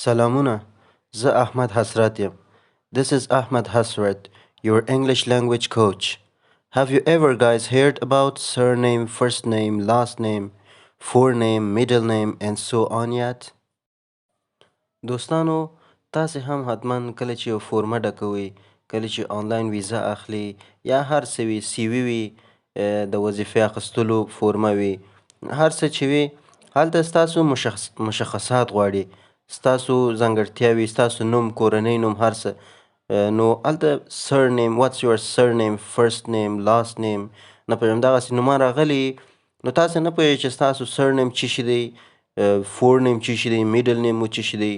Salamuna, زه احمد حسرت یم. This is Ahmed Hasrat, your English language coach. Have you ever guys heard about surname, first name, last name, forename, middle name and so on yet? دوستانو تاسې هم حتما کله چې یو فورمه ډکوئ، کله چې آنلاین ویزا اخلي یا هر څه وي سی وي وي د وظیفې اخیستلو فورمه وي، هر څه چې وي هلته ستاسو مشخصات غواړي، ستاسو ځانګړتیاوې، ستاسو نوم، کورنۍ نوم، هر څه. نو هلته surname, what's your surname, first name, last name، نه پوهېږم دغسې نومان راغلي. نو تاسې نه پوهېږئ چې ستاسو surname څه شي دی، forename څه شي دی، middle name مو څه شي دی،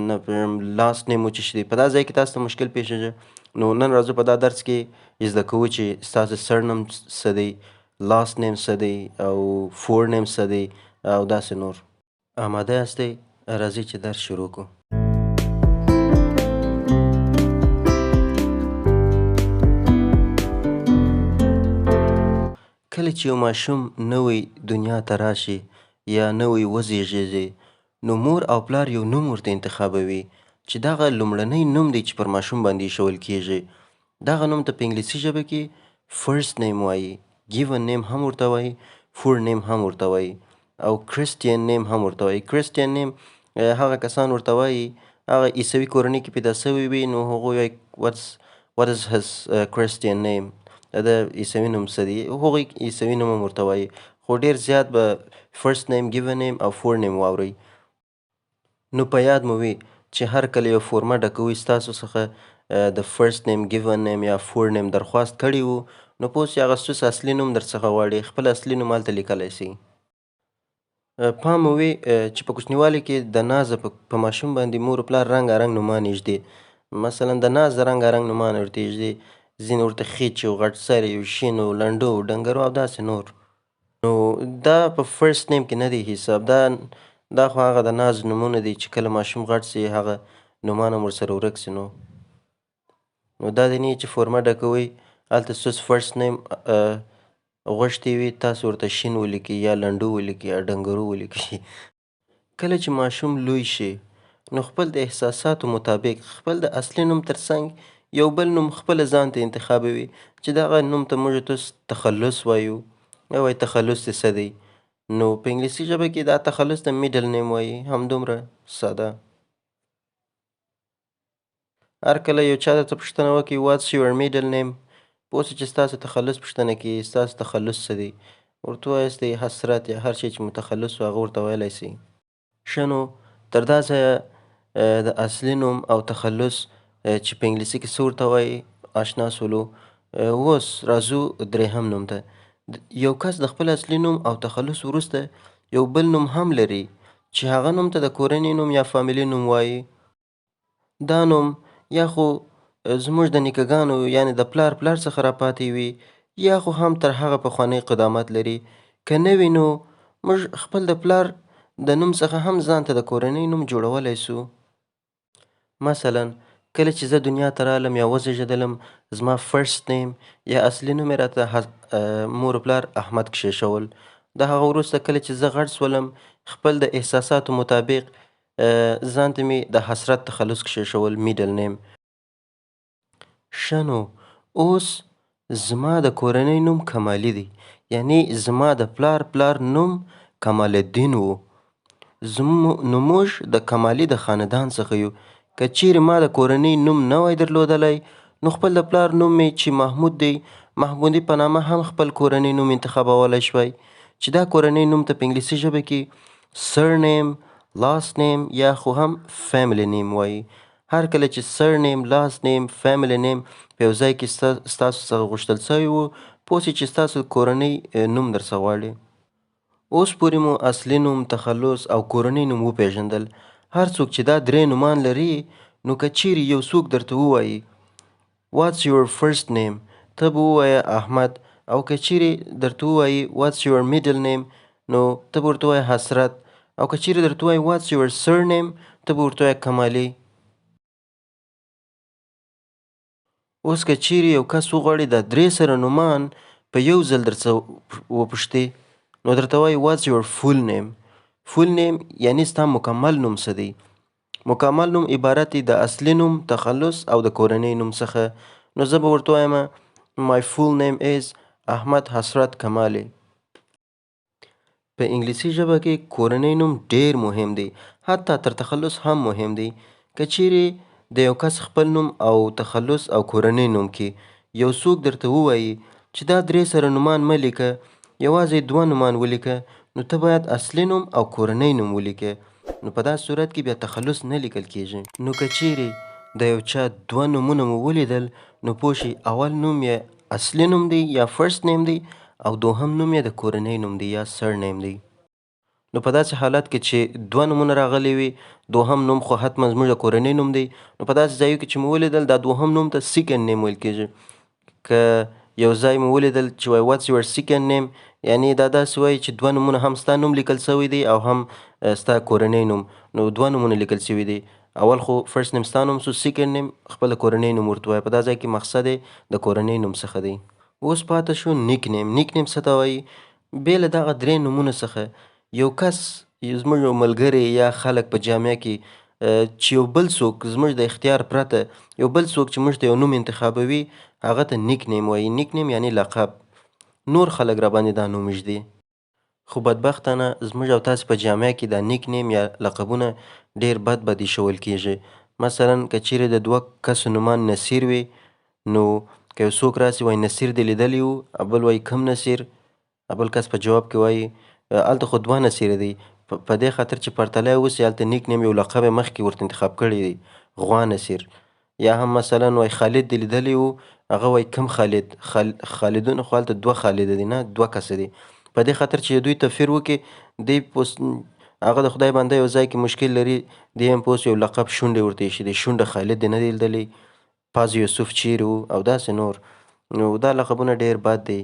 نه پوهېږم last name مو څه شي دی. په دا ځای کې تاسو ته مشکل پیښیږي. نو نن راځو په دا درس کې زده کوو چې ستاسو surname څه دی، last name څه دی او forename څه دی او داسې نور. آماده یاستئ؟ راځئ چې درس شروع کړو. کله چې یو ماشوم نوی دنیا ته راشي یا نوی وزیږېږي، نو مور او پلار یو نوم ورته انتخابوي چې دغه لومړنی نوم دی چې پر ماشوم باندې ایښول کیږي. دغه نوم ته په انګلیسي ژبه کې فرست نیم وایي، given name هم ورته وایي، فور نیم هم ورته وایي او کرسټین نیم هم ورته وایي. کرسټین نیم هغه کسان ورته وایي هغه عیسوي کورنۍ کې پیدا سوي وي، نو هغوی وایي what is his Christian name، د عیسوي نوم څه دی، هغوی عیسوي نوم هم ورته وایي، خو ډېر زیات به فرست نیم، given name او فور نیم واورئ. نو په یاد مو وي چې هر کله یو فورمه ډکوئ ستاسو څخه د فرست نیم، given name یا فور نیم درخواست کړي وو، نو په اوس یې هغه ستاسو اصلي نوم درڅخه غواړي، خپل اصلي نوم هلته لیکلی سئ. پام مو وي چې په کوچنیوالي کې د نازه په ماشوم باندې مور و پلار رنګارنګ نومان ایږدي. مثلا د ناز رنګارنګ نومان ورته ایږدي، ځینې ورته خیچ و، غټ سری و، شین و، لنډو و، ډنګرو او داسې نور. نو دا په فرست نیم کې نه دی حساب، دا خو هغه د ناز نومونه دي چې کله ماشوم غټ سي هغه نومان هم ورسره ورک سي. نو دا دې نه چې فورمه ډکوئ هلته ستاسو فرست نیم غوښتي وي، تاسو ورته شین ولیکئ یا لنډو ولیکئ یا ډنګرو ولیکئ. کله چې ماشوم لوی شي نو خپل د احساساتو مطابق خپل د اصلي نوم ترڅنګ یو بل نوم خپله ځان ته انتخابوي چې دغه نوم ته موږ تخلص وایو. وایي تخلص دې څه دی؟ نو په انګلیسي ژبه کې دا تخلص ته میډل نیم وایي، همدومره ساده. هر کله یو چا درته پوښتنه وکړي what's your middle name، پوه سه چې ستاسو تخلص پوښتنه کوي، ستاسو تخلص څه دی، ورته ووایاستئ حسرت یا هر شی چې مو تخلص و هغه ورته ویلی سئ. ښه نو تر دا ځایه د اصلي نوم او تخلص چې په انګلیسي کې څه ورته وایي اشنا سولو. اوس راځو درېیم نوم ته. یو کس د خپل اصلي نوم او تخلص وروسته یو بل نوم هم لري چې هغه نوم ته د کورنۍ نوم یا فامیلي نوم وایي. دا نوم یا خو زموږ د نیکهګانو یعنې د پلار څخه راپاتې وي یا خو هم تر هغه پخوانی قدامت لري. که نه وي نو موږ خپل د پلار د نوم څخه هم ځان ته د کورنۍ نوم جوړولی سو. مثلا کله چې زه دنیا ته رالم یا وزېږېدلم، زما فرست نیم یا اصلي نوم یې راته مور و پلار احمد کښېښول. د هغه وروسته کله چې زه غټ سولم خپل د احساساتو مطابق ځان ته مې د حسرت تخلص کښېښول، میډل نیم. ښه نو اوس زما د کورنۍ نوم کمالي دی، یعنی زما د پلار نوم کمال الدین و. نو موږ د کمالي د خاندان څخه یو. که چیرې ما د کورنۍ نوم نه وای درلودلی نو خپل د پلار نوم مې چې محمود دی، محمودي په نامه هم خپل کورنۍ نوم انتخابولی شوی چې دا کورنۍ نوم ته په انګلیسي ژبه کې surname، last name یا خو هم family name وایي. هر کله چې surname، last name، family name په یو ځای کې ستاسو څخه غوښتل سوی و، پوه سئ چې ستاسو کورنۍ نوم درڅخه غواړي. اوس پورې مو اصلي نوم، تخلص او کورنۍ نوم وپېژندل. هر څوک چې دا درې نومان لري نو که چیرې یو څوک درته ووایي what's your first name، ته به ووایه احمد، او که چیرې درته ووایي what's your middle name نو ته به ورته ووایه حسرت، او که چیرې درته ووایي what's your surname ته به ورته ووایه کمالي. اوس که چیرې یو کس وغواړي دا درې سره نومان په یو ځل درڅخه وپوښتي نو درته وایي what's your full name. فول نیم یعنی ستا مکمل نوم څه دی. مکمل نوم عبارت دی د اصلي نوم، تخلص او د کورنۍ نوم څخه. نو زه به ورته وایم My full name is احمد حسرت کمالي. په انګلیسي ژبه کې کورنۍ نوم ډیر مهم دی، حتی تر تخلص هم مهم دی. که چیرې د یو کس خپل نوم او تخلص او کورنۍ نوم کې یو څوک درته ووایي چې دا درې سره نومان مه لیکه، یوازې دوه نومان ولیکه، نو ته باید اصلي نوم او کورنۍ نوم ولیکې. نو په داسې صورت کې بیا تخلص نه لیکل کیږي. نو که چیرې د یو چا دوه نومونه مو ولیدل، نو پوه شئ اول نوم یې اصلي نوم دی یا فرست نیم دی، او دوهم نوم یې د کورنۍ نوم دی یا سر نیم دی. نو په داسې حالت کې چې دوه نومونه راغلي وي، دوهم نوم خو حتما زموږ د کورنۍ نوم دی، نو په داسې ځایو کې چې مو ولیدل دا دوهم نوم ته سیکنډ نیم ویل کیږي. که یو ځای مو ولیدل چې وایي واتس یور سیکنډ نیم، یعنی دا داسې وایي چې دوه نومونه هم ستا نوم لیکل سوی دی او هم ستا کورنۍ نوم، نو دوه نومونه لیکل سوي دي. اول خو فرست نیم ستا نوم سو، سیکنډ نیم خپله کورنۍ نوم ورته وایه. په دا ځای کې مقصد یې د کورنۍ نوم څخه دی. اوس پاته شو نیک نیم. نیک نیم څه ته وایي؟ بې له دغه درې نومونو څخه یو کس، زموږ یو ملګری یا خلک په جامعه کې چې یو بل څوک زموږ د اختیار پرته یو بل څوک چې موږ ته یو نوم انتخابوي، هغه ته نیک نیم وایي. نیک نیم یعنی لقب. نور خلک راباندې دا نوم ږدي. خو بدبختانه زموږ او تاسې په جامعه کې دا نیک نیم یا لقبونه ډیر بد ایښودل کیږي. مثلا که چیرې د دوه کسو نومان نصیر وي، نو که یو څوک راسي وایي نصیر دې لیدلی و، بل وایي کم نصیر، بل کس په جواب کې وایي هلته خو دوه نصیره دی، په دې خاطر چې پرتلی اوسي هلته نیک نیم یو لقب یې مخکې ورته انتخاب کړی دی، غوا نصیر. یا هم مثلا وایي خالد دې لیدلی و، هغه وایي کم خالد، خالدونه خو هلته دوه خالده دي نه، دوه کسه دي. په دې خاطر چې دوی توپیر وکړي، دی هغه د خدای بنده یو ځای کې مشکل لري، دی هم پوس یو لقب شونډې ورته ایښي دی، شونډه خالد دې نه دی لیدلی، پاز یوسف چیرې و او داسې نور. نو دا لقبونه ډیر بد دی.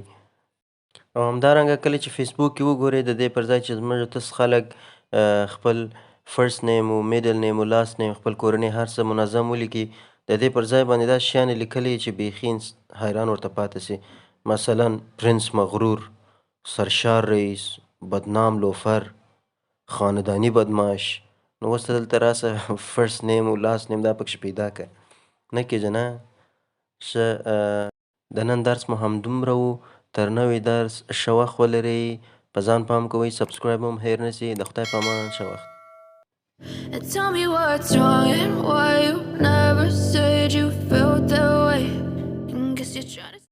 او همدارنګه کله چې فیسبوک کې وګورئ، د دې پر ځای چې زموږ تاسو خلک خپل فرست نیم و میډل نیم و لاست نیم خپل کورنۍ هر څه منظم ولیکي، د دې پر ځای باندې داسې شیان لیکلي چې بیخي حیران ورته پاتې سي. مثلا پرنس مغرور، سرشار رئیس، بدنام لوفر، خاندانی بدماش. نو اوس ته دلته راسه فرست نیم و لاست نیم دا پکښې پیدا کړه، نه کېږي نه. ښه، د نن درس مو همدومره و. تر نوي درس ښه وخت ولرئ، په ځان پام کوئ، سبسکرایب هم هیر نه سي. د خدای په امان، ښه وخت. And tell me what's wrong and why you never said you felt that way. And guess you're trying to